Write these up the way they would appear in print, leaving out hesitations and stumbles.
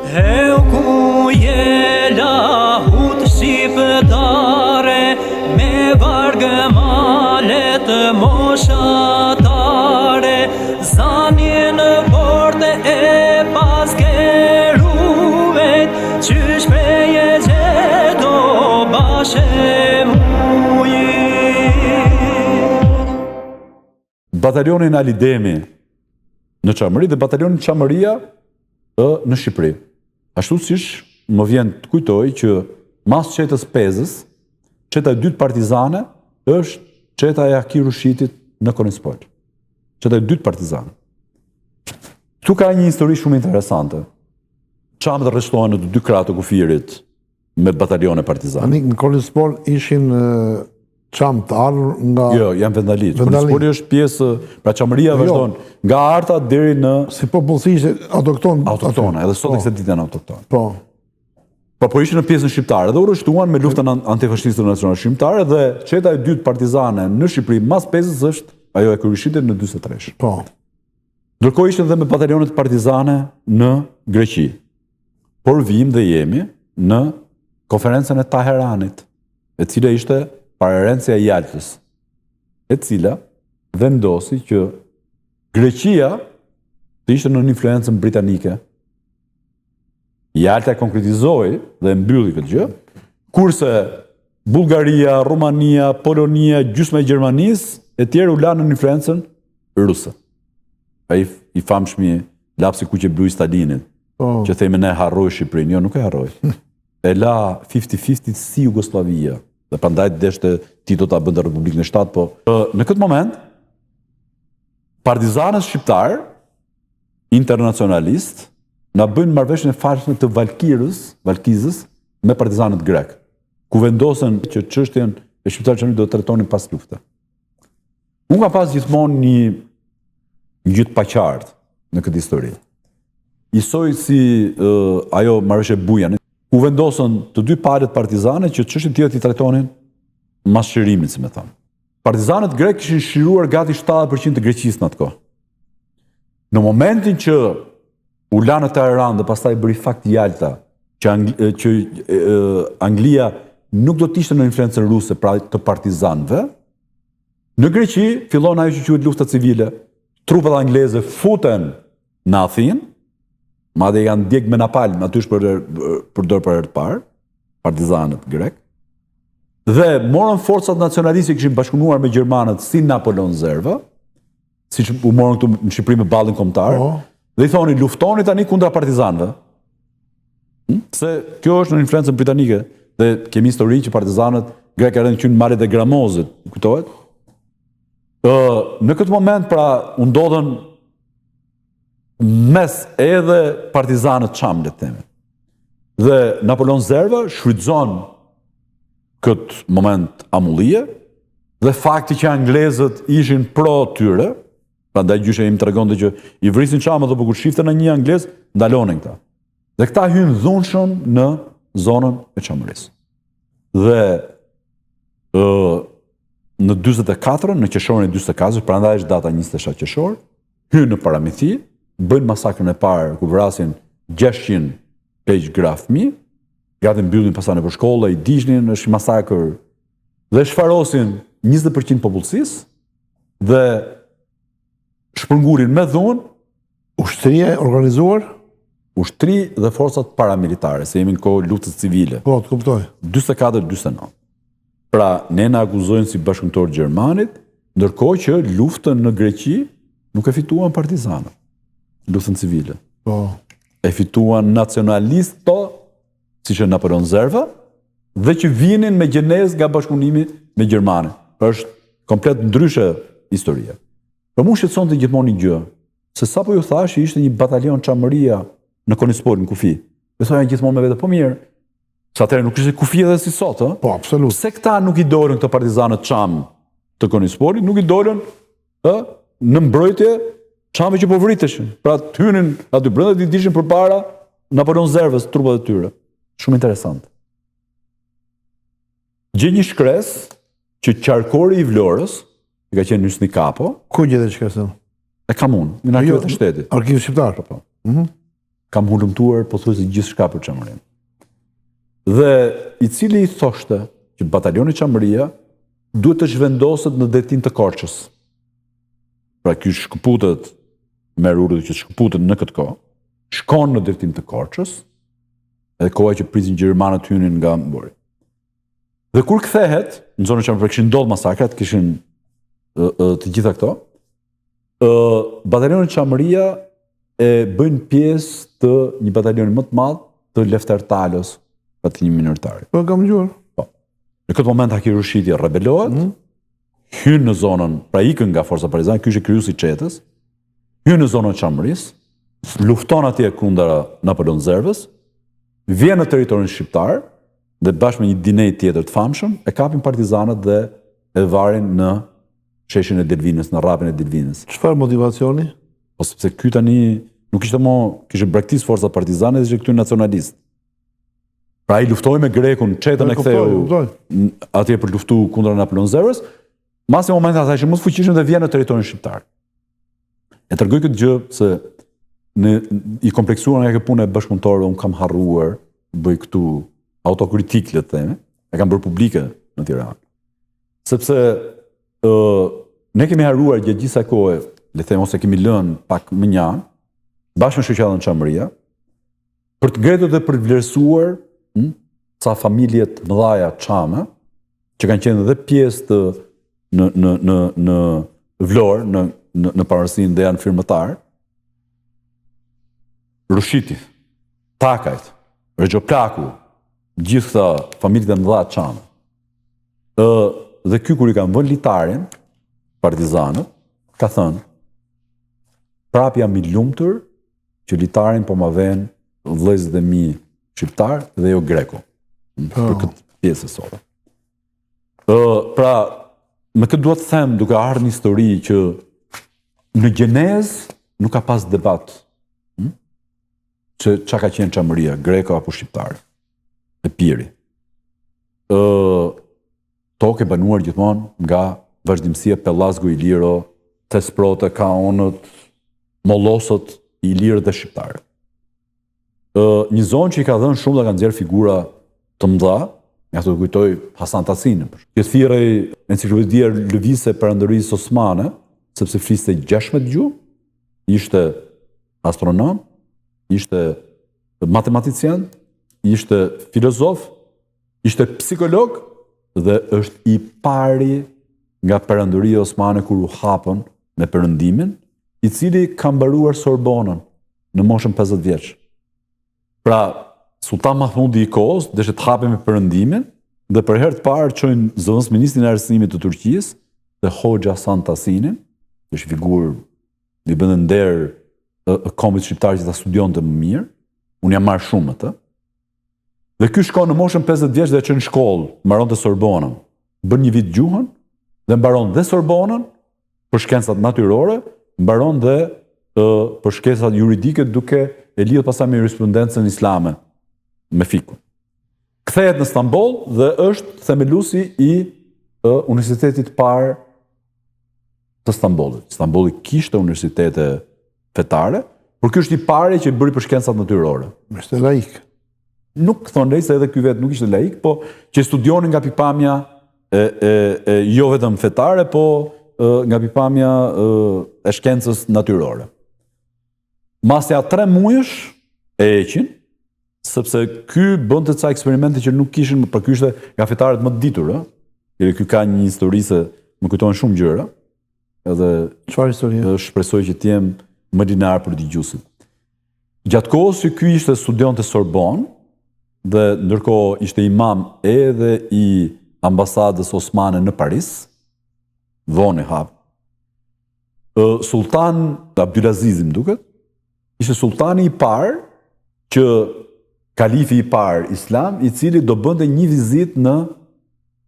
Heu ku jela hut shqiptare, me vargë malet moshatare, zanje në porte e paskeruvet, qysh preje gjeto bashe mujit. Batalionin Alidemi në Çamëri dhe batalionin Çamëria në Shqipëri. Ashtu siç më vjen të kujtoj që mas qetës Pezës, qeta e dytë partizane është qeta e Aki Rushitit në Konispol. Qeta e dytë partizane. Këtu ka një histori shumë interesante. Çamët rreshtohen në të dy krahët të kufirit me batalione partizane. Në Konispol ishin çam të ardhur nga... Jo, janë vendalit. Konispoli është pjesë, pra Çamëria vazhdon nga Arta deri në... Si popullsi ishte autoktone. Autoktone, edhe sot e kësaj dite janë autoktone. Po. Po ishin në pjesën shqiptare dhe u rreshtuan me luftën antifashiste nacionale shqiptare dhe qeta e dytë partizane në Shqipëri mas Pezës është ajo e Kuryshitit në 43. Po. Ndërkohë ishin dhe me batalionet partizane në Greqi. Por vim dhe jemi në konferencën e Teheranit, e cila ishte pararencia e Jaltës, e cila vendosi që Greqia të ishte në influencën britanike. Jalta e konkretizoi dhe mbylli këtë gjë, kurse Bullgaria, Rumania, Polonia, gjysma e Gjermanisë e tjerë u lanë në influencën ruse. Ai i famshmi lapsi ku që blui Stalinit, që themi ne harroi Shqipërinë, jo nuk e harroi. E la 50-50 si Jugoslavia. Dhe prandaj deshte Tito ta bënte Republikën e Shtatë, po në këtë moment partizanët shqiptar internacionalist na bëjnë marrëveshjen e fashtme të Valkizës me partizanët grek, ku vendosen që çështjen e shqiptarëve do të trajtonin pas lufte. Unë kam pas gjithmonë një gjë të paqartë në këtë histori. Isoj si ajo marrëveshje Bujanit, ku vendosën të dy palët partizane që çështën tjetër t'i trajtonin mas shërimit, si me thamë. Partizanët grek kishin shiruar gati 70% të Greqisë në atë kohë. Në momentin që u lanë në Teheran dhe pastaj bëri fakt Jalta, që Anglia nuk do t'ishte në influencën ruse pra të partizanëve, në Greqi fillon ajo që quhet lufta civile. Trupat angleze futen në Athinë, madje janë djeg me napalm, aty është përdor për herë të parë, partizanët grek, dhe morën forcat nacionaliste që kishin bashkëpunuar me gjermanët si Napoleon Zerva, siç u morën këtu në Shqipëri me ballin kombëtar, dhe i thoni luftoni tani kundra partizanëve. Se kjo është në influencën britanike, dhe kemi histori që partizanët grek erën qenë malet e Gramozit, kujtohet? Në këtë moment pra u ndodhen mes edhe partizanët çam, le të themi. Dhe Napoleon Zerva shfrytëzon këtë moment amullie dhe fakti që anglezët ishin pro tyre, prandaj gjyshe im tregonte që i vrisin çamët dhe kur shiften në një anglez, ndalonin këta. Dhe këta hynë dhunshëm në zonën e Çamërisë. Dhe në 44, në qershorin e 44, prandaj është data 27 qershor, hynë në Paramithi, bëjnë masakrën e parë ku vrasin 600 peq gra fëmijë, gati mbyllin pasane për shkolla, i digjnin, është masakër, dhe shfarosin 20% popullsisë dhe shpërngurin me dhunë ushtrie organizuar, ushtri dhe forcat paramilitare, se jemi në kohë luftës civile. Po, të kuptoj. 44-49. Pra, ne na akuzojnë si bashkëpunëtor gjermanit, ndërkohë që luftën në Greqi nuk e fituan partizanët. Luftën civile. Po. E fituan nacionalistë, siç e Napoleon Zerva, dhe që vinin me gjenezë nga bashkëpunimi me gjermanët. Është komplet ndryshe historia. Por mu shqetësonte gjithmonë një gjë, se sapo ju thash ishte një batalion Çamëria në Konispol, në kufi. Dhe thoja gjithmonë me vete, po mirë, sa atëherë nuk ishte kufi edhe si sot, ë? Po, absolut. Se këta nuk i dolën këto partizanët çam të Konispolit, nuk i dolën në mbrojtje çamëve që po vriteshin. Pra të hynin aty brenda dhe dishin përpara Napoleon Zervës, trupat e tyre. Shumë interesant. Gjej një shkres që qarkori i Vlorës, ka qenë Nysni Kapo. Ku gjetet shkresën? E kam unë, në arkivët e shtetit. Arkiv shqiptar. Po. kam hulumtuar pothuajse gjithçka për Çamërinë. Dhe i cili i thoshte që batalioni Çamëria duhet të zhvendoset në detin të Korçës. Pra ky shkëputet me rrugë që shkëputet në këtë kohë, shkon në detin të Korçës, edhe koha që prisin gjermanët hynin nga mbori. Dhe kur kthehet, në zonën Çamëria kishin ndodhur masakrat, kishin të gjitha këto, batalioni Çamëria e bën pjesë të një batalioni më të madh të Lefter Talos, atë një minoritar. Po kam dëgjuar. Po. Në këtë moment Haki Rushiti rebelohet, hyn në zonën, pra ikën nga forca partizane, ky ishte kryesi i çetës, hyn në zonën e Çamërisë, lufton atje kundër Napoleon Zervës, vjen në territorin shqiptar dhe bashkë me një dinej tjetër të famshëm e kapin partizanët dhe e varin në sheshin e Delvinës, në rrapin e Delvinës. Çfarë motivacioni? Po sepse ky tani nuk ishte kishte braktis forca partizane dhe ishte këtu nacionalist. Pra i luftoi me Grekun, çetën e ktheu atje për luftu kundër Napoleon Zervës, mas në momentin ata ishin më të fuqishëm dhe vjen në territorin shqiptar. E tregoj këtë gjë se i kompleksuar nga kjo punë e bashkëpunëtorëve, unë kam harruar, bëj këtu autokritik, le të themi, e kam bërë publike në Tiranë. Sepse ne kemi harruar gjatë gjithë kësaj kohe, le të themi ose kemi lënë pak më njanë, bashkë me shoqatën Çamëria, për të ngritur dhe për të vlerësuar ca familje të mëdha çame, që kanë qenë edhe pjesë të në Vlorë, në pavarësinë dhe janë firmëtar, Rushiti, Takajt, Regjoplaku, gjithë këta familjet e mëdha çame. Dhe ky kur i kanë vënë litarin, partizanët, ka thënë, prap jam i lumtur që litarin po ma vën vëllezërit e mi shqiptar dhe jo greko. Për këtë pjesë sot. Pra, me këtë duhet të them, duke ardhur në histori që në gjenezë nuk ka pas debat. Që çka ka qenë Çamëria, greko apo shqiptar, e piri. Tokë e banuar gjithmonë nga vazhdimësia Pellazgo, Iliro, Tesprote, Kaonët, Mollosët, Ilirë dhe shqiptarë. Një zonë që i ka dhënë shumë dhe ka nxjerrë figura të mëdha, nga të kujtoj Hasan Tasinin. Që thirrej enciklopedia lëvizëse perandërisë osmane, sepse fliste 16 gjuhë, ishte astronom, ishte matematicien, ishte filozof, ishte psikolog dhe është i pari nga perandëria osmane kur u hapën me perëndimin, i cili ka mbaruar Sorbonën në moshën 50 vjeç. Pra, Sultan Mahmudi i kohës deshte të hapë me perëndimin dhe për herë të parë çojnë zëvendësministrin e arsimit të Turqisë dhe Hoxha Hasan Tasinin, që është figurë i bënë nder kombit shqiptar që ta studionte më mirë. Unë jam marrë shumë atë. Dhe ky shkon në moshën 50 vjeç dhe çon në shkollë, mbaronte Sorbonën, bën një vit gjuhën dhe mbaron dhe Sorbonën për shkencat natyrore, mbaron dhe për shkencat juridike duke e lidhur pastaj me jurisprudencën islame me fikun. Kthehet në Stamboll dhe është themeluesi i universitetit të parë të Stambollit. Stambolli kishte universitete fetare, por ky është i pari që bëri për shkencat natyrore. Ishte laik. Nuk thonë lej se edhe ky vetë nuk ishte laik, po që studionin nga pikpamja jo vetëm fetare, po nga pikpamja e shkencës natyrore. Masja 3 muajsh e heqin, sepse ky bënte ca eksperimente që nuk kishin, për ky ishte nga fetarët më të ditur, ky ka një histori se më kujtohen shumë gjëra. Edhe çfarë histori? Shpresoj që të jem më linear për dëgjuesit. Gjatë kohës që ky ishte studionte Sorbonne dhe ndërkohë ishte imam edhe i ambasadës osmane në Paris, vonë e hap. Sultan Abdulaziz më duket, ishte sultani i parë që kalifi i parë islam, i cili do bënte një vizitë në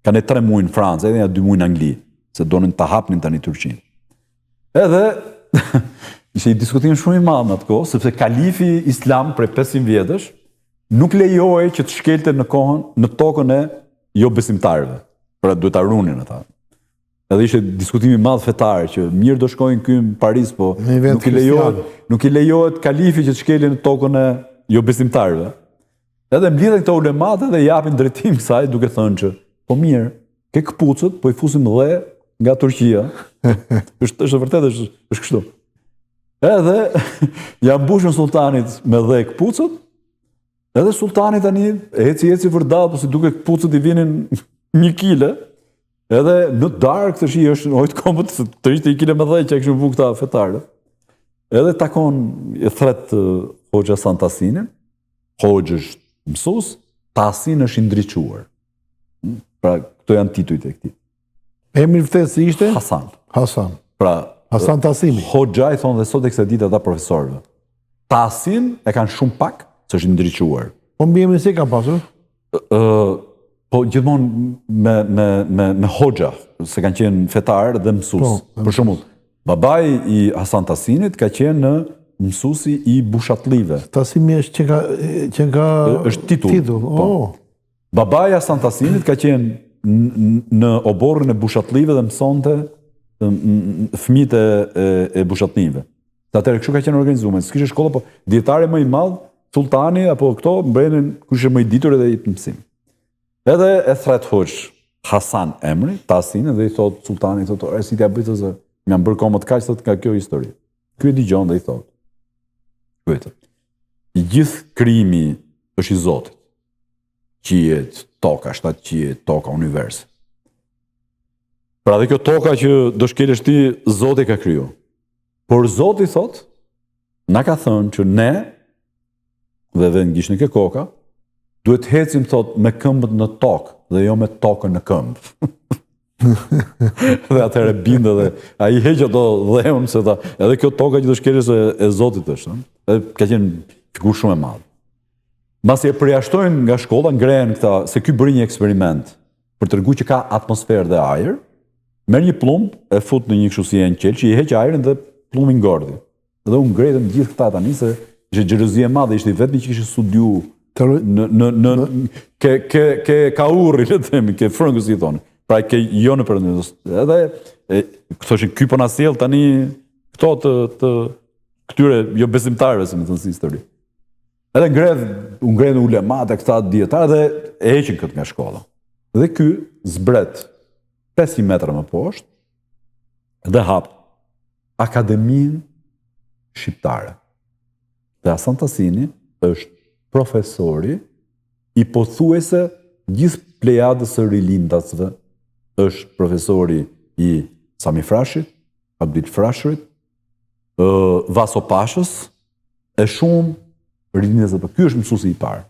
kanë 3 muaj në Francë, edhe 2 muaj në Angli, se donin ta hapnin tani Turqinë. Edhe ishte një diskutim shumë i madh në atë kohë, sepse kalifi islam prej 500 vjetësh nuk lejohej që të shkelte në tokën e jo besimtarëve. Pra duhet ta runin ata. Edhe ishte diskutimi madh fetar që mirë do shkojnë këy në Paris, po Në event nuk i lejohet kalifi që të shkelin në tokën e jo besimtarëve. Edhe mblidhen këto ulemat dhe japin drejtim kësaj duke thënë që po mirë, ke këpucët, po i fusim dhe nga Turqia. është vërtet është kështu. Edhe ja mbushën sultanit me dhe këpucët, edhe sultani tani eci vërdall, po si duke këpucët i vinin 1 kile, edhe në darkë të shi është ojtë kombët të ishte 1 kile me dhe që e kështu vu këta fetarë. Edhe takon e thret Hoxha Santasinin, Hoxhë është mësus, Tasin është indriquar. Pra, këto janë titujt e këti. Emri vërtet si ishte? Hasan. Pra, Hasan Tasimi. Hoxha i thonë dhe sot e këse ditë ata profesorëve. Tasin e kanë shumë pak, së është ndriquar. Po mbi emrin si ka pasur? Po gjithmonë me Hoxha, se kanë qenë fetar dhe mësus. Për shembull, babai i Hasan Tasinit ka qenë mësusi i bushatlive. Tasimi është që ka është titull. Oh. Babai i Hasan Tasinit ka qenë në oborrin e bushatlive dhe mësonte fëmijët e bushatlive. Atëherë kështu ka qenë organizuar. S'kishte shkolla, po dietari më i madh, sultani apo këto mbrenin kush është më i ditur edhe i mësim. Edhe e thret Hoxh Hasan emri, Tasin, dhe i thot sultani, thotë, si t'ja bëj se më bër komët kaq sot nga kjo histori. Ky e dëgjon dhe i thot. Kujtë. I gjithë krijimi është i Zotit. Qiet, toka, 7 qiet, toka, univers. Pra dhe kjo toka që do shkelesh ti, Zoti ka kriju. Por Zoti thot, na ka thënë që ne, dhe ngish në ke koka, duhet hecim, thot, me këmbët në tokë, dhe jo me tokën në këmbë. Dhe atëherë bindë dhe, a i heqë ato dheun, se ta, edhe kjo toka që do shkelesh e Zotit është, edhe ka qenë figur shumë e madhë. Masi e përjashtojnë nga shkolla, ngrejen këta, se ky bëri një eksperiment për të regu që ka atmosferë dhe ajër, merr një plumb, e fut në një kështu si e në qelë, që i heqë ajrin dhe plumbin ngordi. Dhe unë ngretëm gjithë këta tani, se ishte xhelozi e madhe, ishte i vetmi që kishte studiu ke kaurri, le të themi, ke frëngës i thonë. Pra ke jo në përëndës. Edhe, thoshin, ky po na sjell tani këto të këtyre jo besimtarëve, se më thënë si histori. Edhe ngredh ulemat e këta dietarë dhe e heqin këtë nga shkolla. Dhe ky zbret 500 metra më poshtë dhe hap Akademinë Shqiptare. Dhe Hasan Tasini është profesori i pothuajse gjithë plejadës së rilindasve. Është profesori i Sami Frashit, Abdil Frashrit, Vaso Pashës, e shumë rilindasve. Ky është mësuesi i parë.